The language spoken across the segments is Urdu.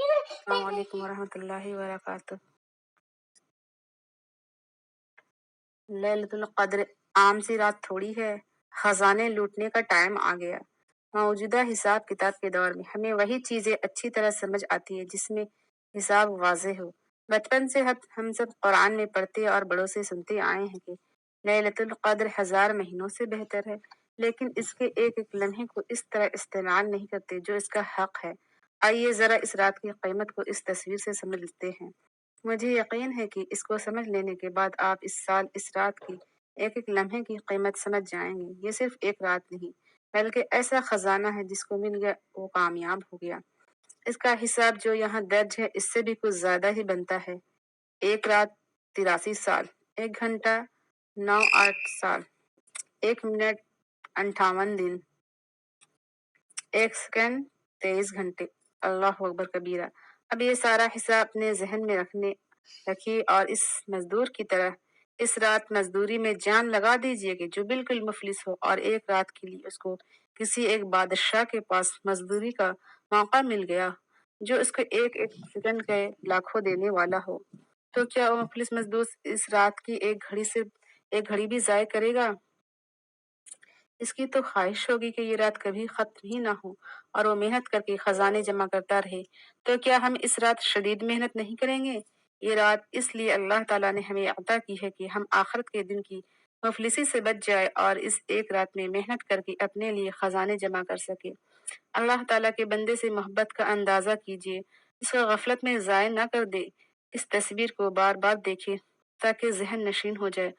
السلام علیکم ورحمۃ اللہ وبرکاتہ۔ لیلۃ القدر عام سی رات تھوڑی ہے، خزانے لوٹنے کا ٹائم آ گیا۔ موجودہ حساب کتاب کے دور میں ہمیں وہی چیزیں اچھی طرح سمجھ آتی ہے جس میں حساب واضح ہو۔ بچپن سے ہم سب قرآن میں پڑھتے اور بڑوں سے سنتے آئے ہیں کہ لیلۃ القدر 1000 مہینوں سے بہتر ہے، لیکن اس کے ایک ایک لمحے کو اس طرح استعمال نہیں کرتے جو اس کا حق ہے۔ آئیے ذرا اس رات کی قیمت کو اس تصویر سے سمجھ لیتے ہیں۔ مجھے یقین ہے کہ اس کو سمجھ لینے کے بعد آپ اس سال اس رات کی ایک ایک لمحے کی قیمت سمجھ جائیں گے۔ یہ صرف ایک رات نہیں بلکہ ایسا خزانہ ہے جس کو مل گیا وہ کامیاب ہو گیا۔ اس کا حساب جو یہاں درج ہے اس سے بھی کچھ زیادہ ہی بنتا ہے۔ ایک رات 83 سال، 1 گھنٹہ 98 سال، 1 منٹ 58 دن، 1 سیکنڈ 23 گھنٹے۔ اللہ اکبر کبیرہ۔ اب یہ سارا حساب اپنے ذہن میں رکھیے اور اس مزدور کی طرح اس رات مزدوری میں جان لگا دیجئے کہ جو بالکل مفلس ہو اور ایک رات کے لیے اس کو کسی ایک بادشاہ کے پاس مزدوری کا موقع مل گیا جو اس کو ایک ایک سیکنڈ کے لاکھوں دینے والا ہو، تو کیا وہ مفلس مزدور اس رات کی ایک گھڑی بھی ضائع کرے گا؟ اس کی تو خواہش ہوگی کہ یہ رات کبھی ختم ہی نہ ہو اور وہ محنت کر کے خزانے جمع کرتا رہے۔ تو کیا ہم اس رات شدید محنت نہیں کریں گے؟ یہ رات اس لیے اللہ تعالیٰ نے ہمیں عطا کی ہے کہ ہم آخرت کے دن کی مفلسی سے بچ جائے اور اس ایک رات میں محنت کر کے اپنے لیے خزانے جمع کر سکے۔ اللہ تعالیٰ کے بندے سے محبت کا اندازہ کیجئے، اس کو غفلت میں ضائع نہ کر دے۔ اس تصویر کو بار بار دیکھیں تاکہ ذہن نشین ہو جائے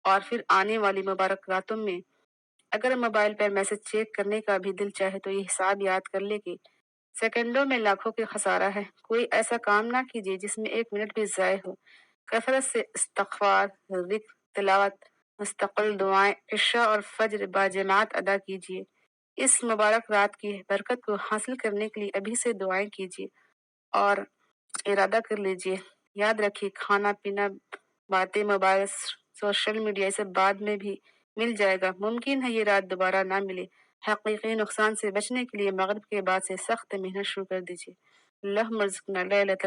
اور پھر آنے والی مبارک راتوں میں اگر موبائل پر میسج چیک کرنے کا بھی دل چاہے تو یہ حساب یاد کر لے کہ سیکنڈوں میں لاکھوں کے خسارہ ہے۔ کوئی ایسا کام نہ کیجیے جس میں 1 منٹ بھی ضائع ہو۔ کثرت سے استغفار، ذکر، تلاوت، مستقل دعائیں، عشاء اور فجر باجماعت ادا کیجیے۔ اس مبارک رات کی برکت کو حاصل کرنے کے لیے ابھی سے دعائیں کیجیے اور ارادہ کر لیجیے۔ یاد رکھیے کھانا پینا، باتیں، موبائل، سوشل میڈیا یہ سب بعد میں بھی مل جائے گا۔ ممکن ہے یہ رات دوبارہ نہ ملے۔ حقیقی نقصان سے بچنے کے لیے مغرب کے بعد سے سخت محنت شروع کر دیجیے۔ اللہم ارزقنا لیلۃ